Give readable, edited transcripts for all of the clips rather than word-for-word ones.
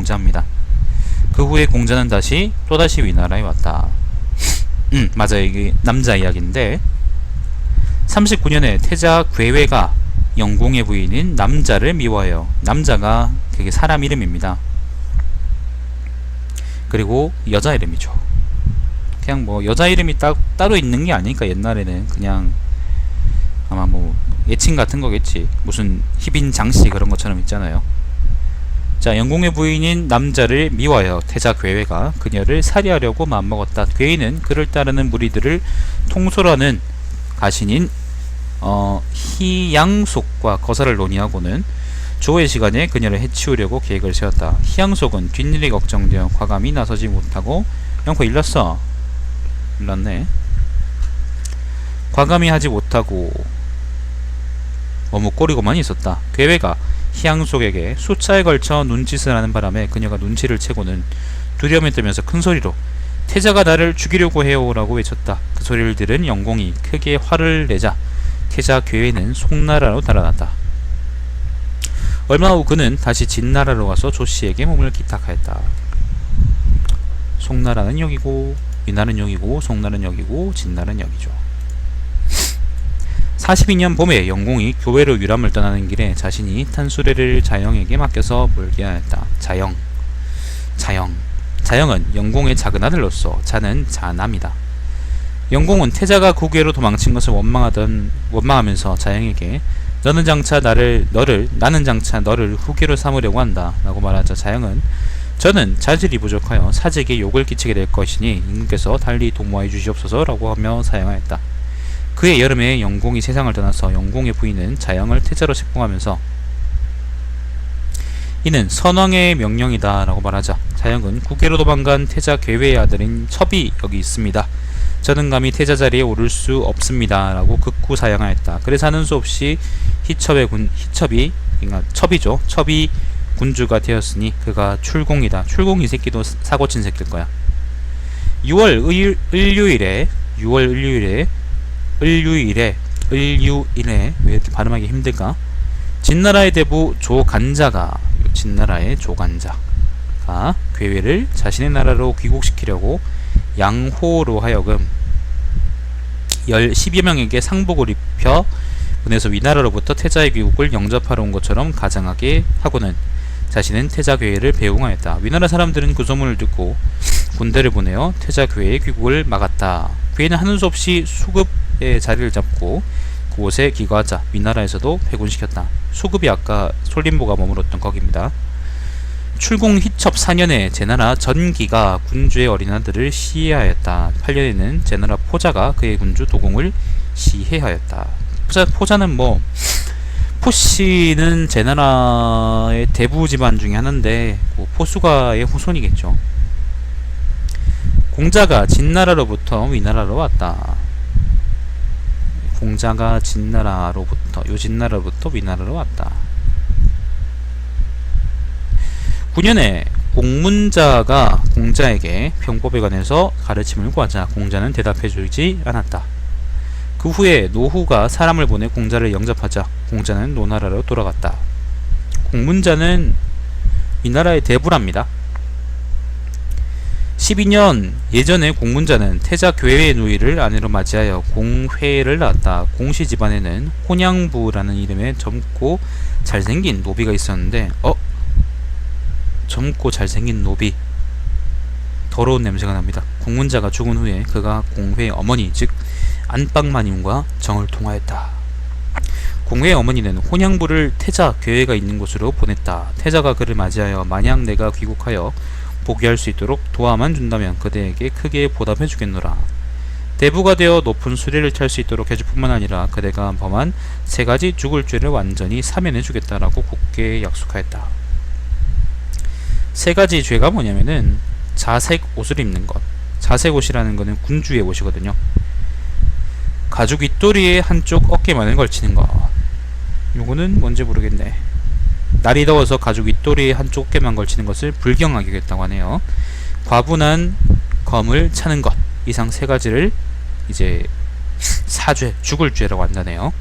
공자입니다. 그 후에 공자는 또다시 위나라에 왔다. 맞아요. 이게 남자 이야기인데 39년에 태자 괴회가 영공의 부인인 남자를 미워해요. 남자가 그게 사람 이름입니다. 그리고 여자 이름이죠. 그냥 뭐 여자 이름이 따로 있는 게 아니니까 옛날에는 그냥 아마 뭐 예칭 같은 거겠지. 무슨 희빈 장씨 그런 것처럼 있잖아요. 자, 영공의 부인인 남자를 미워하여 태자 괴회가 그녀를 살해하려고 마음먹었다. 괴인은 그를 따르는 무리들을 통솔하는 가신인 희양속과 거사를 논의하고는 조의 시간에 그녀를 해치우려고 계획을 세웠다. 희양속은 뒷일이 걱정되어 과감히 나서지 못하고 영코 일렀어. 일렀네. 과감히 하지 못하고 머뭇거리고만 있었다. 괴회가 희양속에게 수차에 걸쳐 눈짓을 하는 바람에 그녀가 눈치를 채고는 두려움에 떨면서 큰 소리로 태자가 나를 죽이려고 해요 라고 외쳤다. 그 소리를 들은 영공이 크게 화를 내자 태자 괴회는 송나라로 달아났다. 얼마 후 그는 다시 진나라로 가서 조씨에게 몸을 기탁하였다. 송나라는 여기고 위나라는 여기고 송나라는 여기고 진나라는 여기죠. 42년 봄에 영공이 교회로 유람을 떠나는 길에 자신이 탄 수레를 자영에게 맡겨서 몰게 하였다. 자영은 영공의 작은 아들로서 자는 자남이다. 영공은 태자가 국외로 도망친 것을 원망하면서 자영에게 나는 장차 너를 후계로 삼으려고 한다 라고 말하자 자영은 저는 자질이 부족하여 사직에 욕을 끼치게 될 것이니 임금께서 달리 도모하여 주시옵소서 라고 하며 사양하였다. 그해 여름에 영공이 세상을 떠나서 영공의 부인은 자영을 태자로 책봉하면서 이는 선왕의 명령이다 라고 말하자 자영은 국외로 도망간 태자 괴회의 아들인 첩이 여기 있습니다. 저는 감히 태자 자리에 오를 수 없습니다 라고 극구 사양하였다. 그래서 하는 수 없이 첩이 군주가 되었으니 그가 출공이다. 출공 이 새끼도 사고친 새끼일 거야. 6월 을류일에 왜 이렇게 발음하기 힘들까? 진나라의 대부 조간자가 괴회를 자신의 나라로 귀국시키려고 양호로 하여금 10여 명에게 상복을 입혀 보내서 위나라로부터 태자의 귀국을 영접하러 온 것처럼 가장하게 하고는 자신은 태자 괴회를 배웅하였다. 위나라 사람들은 그 소문을 듣고 군대를 보내어 태자 괴회의 귀국을 막았다. 괴회는 하는 수 없이 수급의 자리를 잡고 그곳에 기거하자 위나라에서도 회군시켰다. 수급이 아까 솔림보가 머물렀던 거기입니다. 출공 희첩 4년에 제나라 전기가 군주의 어린 아들을 시해하였다. 8년에는 제나라 포자가 그의 군주 도공을 시해하였다. 포자는 포씨는 제나라의 대부 집안 중에 하나인데 포수가의 후손이겠죠. 공자가 진나라로부터 위나라로 왔다. 공자가 진나라로부터 위나라로 왔다. 9년에 공문자가 공자에게 병법에 관해서 가르침을 구하자 공자는 대답해주지 않았다. 그 후에 노후가 사람을 보내 공자를 영접하자 공자는 노나라로 돌아갔다. 공문자는 위나라의 대부랍니다. 12년 예전에 공문자는 태자 괴회의 누이를 아내로 맞이하여 공회를 낳았다. 공씨 집안에는 혼양부라는 이름의 젊고 잘생긴 노비가 있었는데 젊고 잘생긴 노비 더러운 냄새가 납니다. 공문자가 죽은 후에 그가 공회의 어머니 즉 안방마님과 정을 통하였다. 공회의 어머니는 혼양부를 태자 괴회가 있는 곳으로 보냈다. 태자가 그를 맞이하여 만약 내가 귀국하여 복위할 수 있도록 도와만 준다면 그대에게 크게 보답해 주겠노라. 대부가 되어 높은 수레를 탈 수 있도록 해줄 뿐만 아니라 그대가 범한 3가지 죽을 죄를 완전히 사면해 주겠다라고 굳게 약속하였다. 3가지 죄가 뭐냐면은 자색 옷을 입는 것. 자색 옷이라는 거는 군주의 옷이거든요. 가죽 윗도리에 한쪽 어깨만을 걸치는 것. 요거는 뭔지 모르겠네. 날이 더워서 가죽 윗도리에 한쪽 어깨만 걸치는 것을 불경하게 했다고 하네요. 과분한 검을 차는 것. 이상 3가지를 이제 사죄, 죽을 죄라고 한다네요.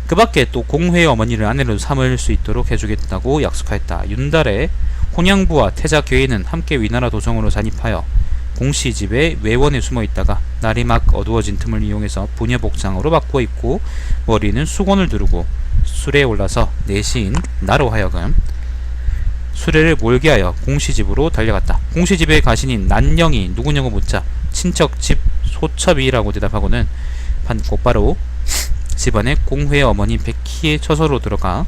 그 밖에 또 공회의 어머니를 아내로 삼을 수 있도록 해주겠다고 약속하였다. 윤달에 혼양부와 태자괴인은 함께 위나라 도성으로 잔입하여 공씨 집에 외원에 숨어 있다가 날이 막 어두워진 틈을 이용해서 부녀 복장으로 바꾸어 입고 머리는 수건을 두르고 수레에 올라서 내시인 나로 하여금 수레를 몰게 하여 공씨 집으로 달려갔다. 공씨 집의 가신인 난영이 누구냐고 묻자 친척 집 소첩이라고 대답하고는 곧바로 집안의 공회의 어머니 백희의 처소로 들어가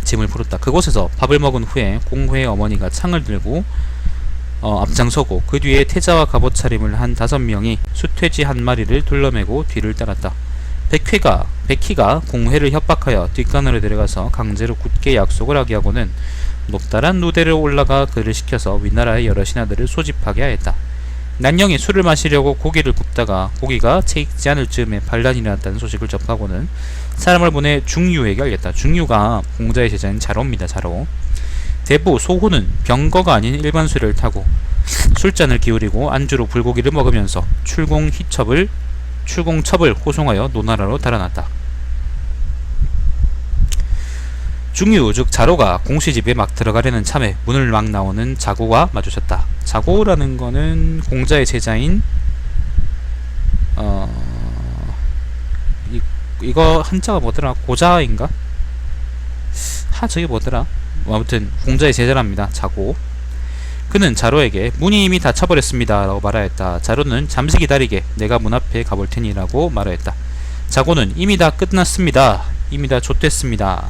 짐을 풀었다. 그곳에서 밥을 먹은 후에 공회의 어머니가 창을 들고 앞장서고 그 뒤에 태자와 갑옷 차림을 한 5명이 수퇴지 한 마리를 둘러매고 뒤를 따랐다. 백희가 공회를 협박하여 뒷간으로 데려가서 강제로 굳게 약속을 하게 하고는 높다란 누대를 올라가 그를 시켜서 위나라의 여러 신하들을 소집하게 하였다. 난영이 술을 마시려고 고기를 굽다가 고기가 채 익지 않을 즈음에 반란이 일어났다는 소식을 접하고는 사람을 보내 중유에게 알렸다. 중유가 공자의 제자인 자로입니다. 자로. 대부 소호는 병거가 아닌 일반 수레를 타고 술잔을 기울이고 안주로 불고기를 먹으면서 출공첩을 호송하여 노나라로 달아났다. 중유 즉 자로가 공씨 집에 막 들어가려는 참에 문을 막 나오는 자고와 마주쳤다. 자고라는 거는 공자의 제자인 이거 한자가 뭐더라? 고자인가? 저게 뭐더라? 아무튼 공자의 제자랍니다. 자고. 그는 자로에게 문이 이미 닫혀버렸습니다 라고 말하였다. 자로는 잠시 기다리게 내가 문 앞에 가볼 테니 라고 말하였다. 자고는 이미 다 끝났습니다. 이미 다 좆됐습니다.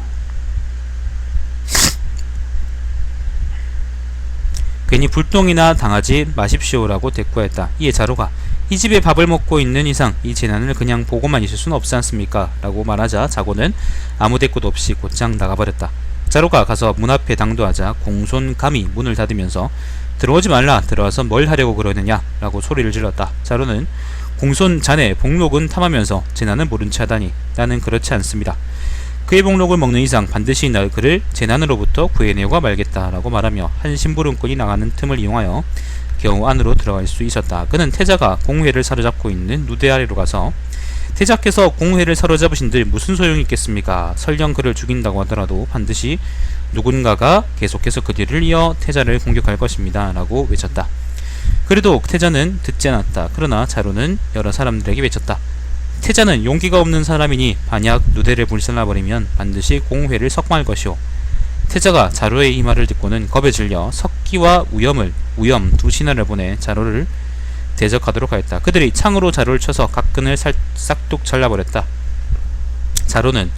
괜히 불똥이나 당하지 마십시오라고 대꾸하였다. 이에 자로가 이 집에 밥을 먹고 있는 이상 이 재난을 그냥 보고만 있을 수는 없지 않습니까? 라고 말하자 자고는 아무 대꾸도 없이 곧장 나가버렸다. 자로가 가서 문 앞에 당도하자 공손 감히 문을 닫으면서 들어오지 말라, 들어와서 뭘 하려고 그러느냐 라고 소리를 질렀다. 자로는 공손 자네 복록은 탐하면서 재난은 모른 채 하다니 나는 그렇지 않습니다. 그의 복록을 먹는 이상 반드시 그를 재난으로부터 구해내고가 말겠다 라고 말하며 한 심부름꾼이 나가는 틈을 이용하여 겨우 안으로 들어갈 수 있었다. 그는 태자가 공회를 사로잡고 있는 누대 아래로 가서 태자께서 공회를 사로잡으신들 무슨 소용이 있겠습니까? 설령 그를 죽인다고 하더라도 반드시 누군가가 계속해서 그 뒤를 이어 태자를 공격할 것입니다 라고 외쳤다. 그래도 태자는 듣지 않았다. 그러나 자로는 여러 사람들에게 외쳤다. 태자는 용기가 없는 사람이니 만약 누대를 불살라버리면 반드시 공회를 석방할 것이오. 태자가 자로의 이 말을 듣고는 겁에 질려 석기와 우염 두 신하를 보내 자로를 대적하도록 하였다. 그들이 창으로 자로를 쳐서 각근을 싹둑 잘라버렸다. 자로는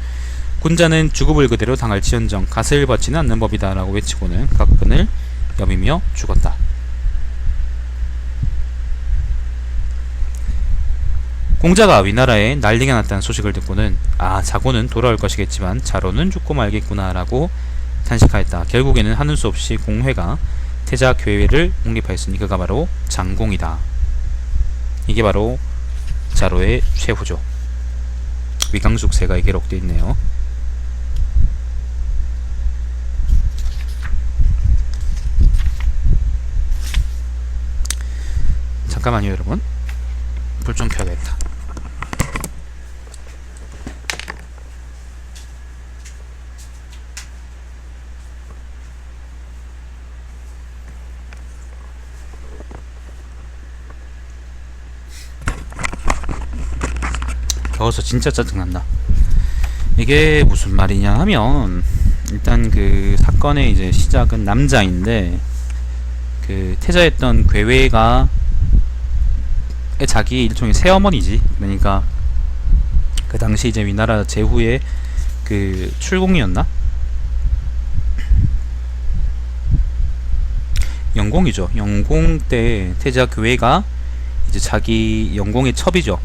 군자는 죽음을 그대로 당할지언정 갓을 받지는 않는 법이다 라고 외치고는 각근을 여미며 죽었다. 공자가 위나라에 난리가 났다는 소식을 듣고는 자고는 돌아올 것이겠지만 자로는 죽고 말겠구나 라고 탄식하였다. 결국에는 하는 수 없이 공회가 태자 괴회를 옹립하였으니 그가 바로 장공이다. 이게 바로 자로의 최후죠. 위강숙세가 기록되어 있네요. 잠깐만요 여러분, 불 좀 켜야겠다. 더워서 진짜 짜증난다. 이게 무슨 말이냐 하면, 일단 그 사건의 이제 시작은 남자인데, 그 태자했던 괴회가 자기 일종의 새어머니지. 그러니까 그 당시 이제 위나라 제후의 그 출공이었나? 영공이죠. 영공 때 태자 교회가 이제 자기 영공의 첩이죠.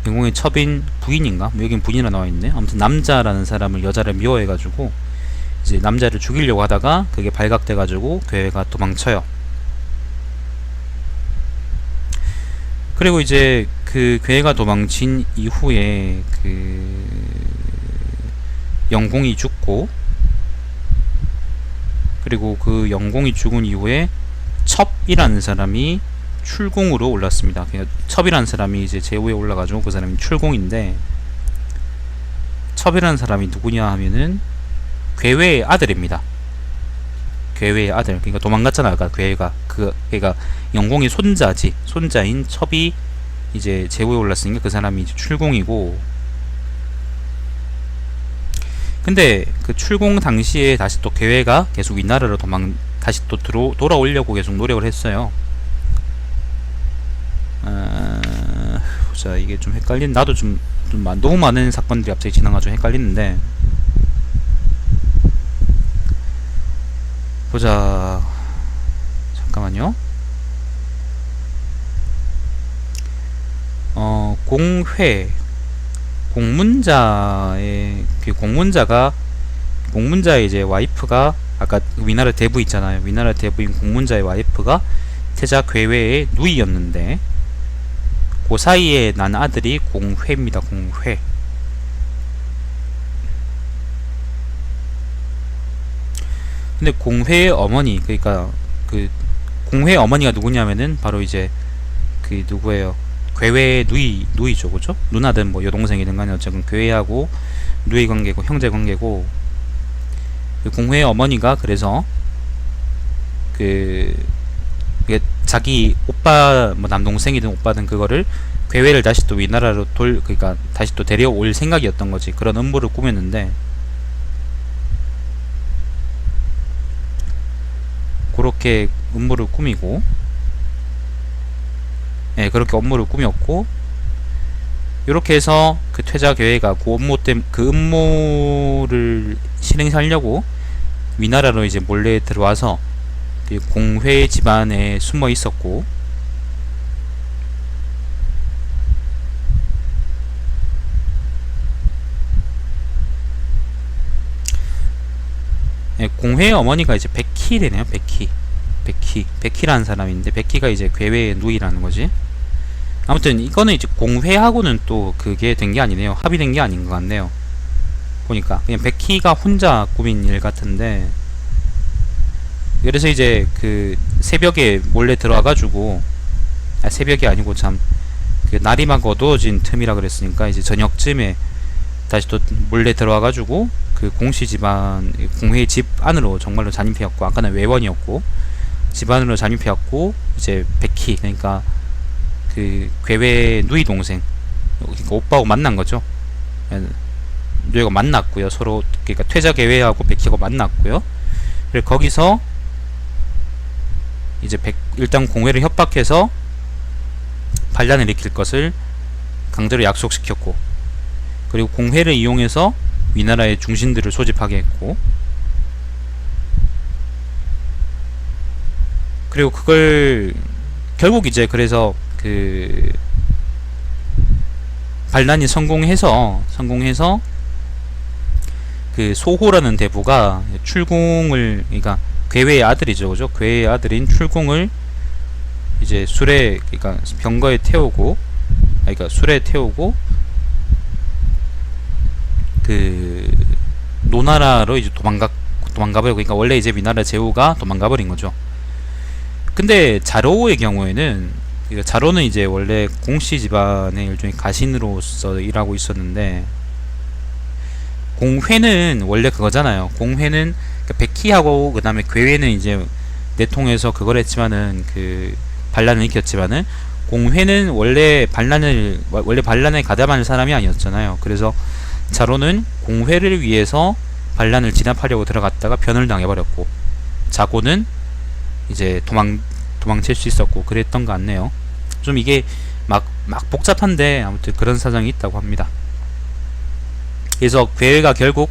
영공의 첩인 부인인가? 여긴 부인이라 나와있네. 아무튼 남자라는 사람을 여자를 미워해가지고 이제 남자를 죽이려고 하다가 그게 발각돼가지고 교회가 도망쳐요. 그리고 이제 그 괴가 도망친 이후에 그 영공이 죽고, 그리고 그 영공이 죽은 이후에 첩이라는 사람이 출공으로 올랐습니다. 첩이라는 사람이 이제 제후에 올라가지고 그 사람이 출공인데, 첩이라는 사람이 누구냐 하면은 괴회의 아들입니다. 괴회의 아들. 그러니까 도망갔잖아 아까 괴회가. 그러니까 영공의 손자인 첩이 이제 제후에 올랐으니까 그 사람이 이제 출공이고. 근데 그 출공 당시에 다시 또 괴회가 계속 위나라로 다시 또 돌아오려고 계속 노력을 했어요. 보자, 이게 좀 헷갈린, 나도 좀 너무 많은 사건들이 갑자기 지나가지고 헷갈리는데. 보자, 잠깐만요. 공문자의 이제 와이프가, 아까 위나라 대부 있잖아요. 위나라 대부인 공문자의 와이프가 태자 괴회의 누이였는데, 그 사이에 난 아들이 공회입니다. 공회. 근데 공회의 어머니, 그러니까 그 공회의 어머니가 누구냐면은 바로 이제 그 누구예요? 괴회의 누이죠, 그죠? 누나든 뭐 여동생이든 간에 어쨌든 괴회하고 누이 관계고 형제 관계고, 그 공회의 어머니가 그래서 그 자기 오빠, 뭐 남동생이든 오빠든 그거를 괴회를 다시 또 위나라로 그러니까 다시 또 데려올 생각이었던 거지. 그런 음모를 꾸몄는데, 그렇게 음모를 꾸미고, 예, 그렇게 업무를 꾸몄고, 이렇게 해서 그 퇴자 괴회가 그 음모를 실행하려고 위나라로 이제 몰래 들어와서 그 공회 집안에 숨어 있었고, 예, 공회의 어머니가 이제 백희래네요. 백희라는 사람인데, 백희가 이제 괴회의 누이라는 거지. 아무튼 이거는 이제 공회하고는 또 그게 된 게 아니네요. 합의된 게 아닌 것 같네요. 보니까 그냥 백희가 혼자 꾸민 일 같은데, 그래서 이제 그 새벽에 몰래 들어와가지고, 새벽이 아니고 참 그 날이 막 어두워진 틈이라 그랬으니까 이제 저녁쯤에 다시 또 몰래 들어와가지고 그 공씨 집안, 공회의 집 안으로 정말로 잠입해왔고, 아까는 외원이었고 집 안으로 잠입해왔고, 이제 백희, 그러니까 그 괴회 누이 동생, 그러니까 오빠하고 만난 거죠. 누이가 만났고요. 서로, 그러니까 퇴자 괴회하고 백희가 만났고요. 그리고 거기서 이제 일단 공회를 협박해서 반란을 일으킬 것을 강제로 약속시켰고, 그리고 공회를 이용해서 위나라의 중신들을 소집하게 했고, 그리고 그걸 결국 이제 그래서 그 반란이 성공해서 그 소호라는 대부가 출공을, 그러니까 괴회의 아들이죠, 그죠? 괴회의 아들인 출공을 이제 그러니까 병거에 태우고, 그러니까 술에 태우고 그 노나라로 이제 도망가버리고, 그러니까 원래 이제 위나라 제후가 도망가버린 거죠. 근데 자로의 경우에는, 그러니까 자로는 이제 원래 공씨 집안의 일종의 가신으로서 일하고 있었는데, 공회는 원래 그거잖아요. 공회는 그러니까 백희하고 그 다음에 괴회는 이제 내통해서 그걸 했지만은, 그 반란을 일으켰지만은, 공회는 원래 반란에 가담할 사람이 아니었잖아요. 그래서 자로는 공회를 위해서 반란을 진압하려고 들어갔다가 변을 당해버렸고, 자고는 이제 도망칠 수 있었고, 그랬던 것 같네요. 좀 이게 막 복잡한데 아무튼 그런 사정이 있다고 합니다. 그래서 괴회가 결국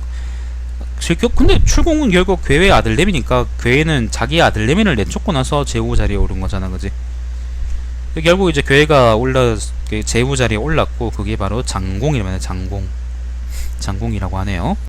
근데 출공은 결국 괴회의 아들내미니까, 괴회는 자기 아들내미를 내쫓고 나서 제후 자리에 오른 거잖아, 그지? 결국 이제 괴회가 제후 자리에 올랐고, 그게 바로 장공이라고 하네요. 장공이라고 하네요.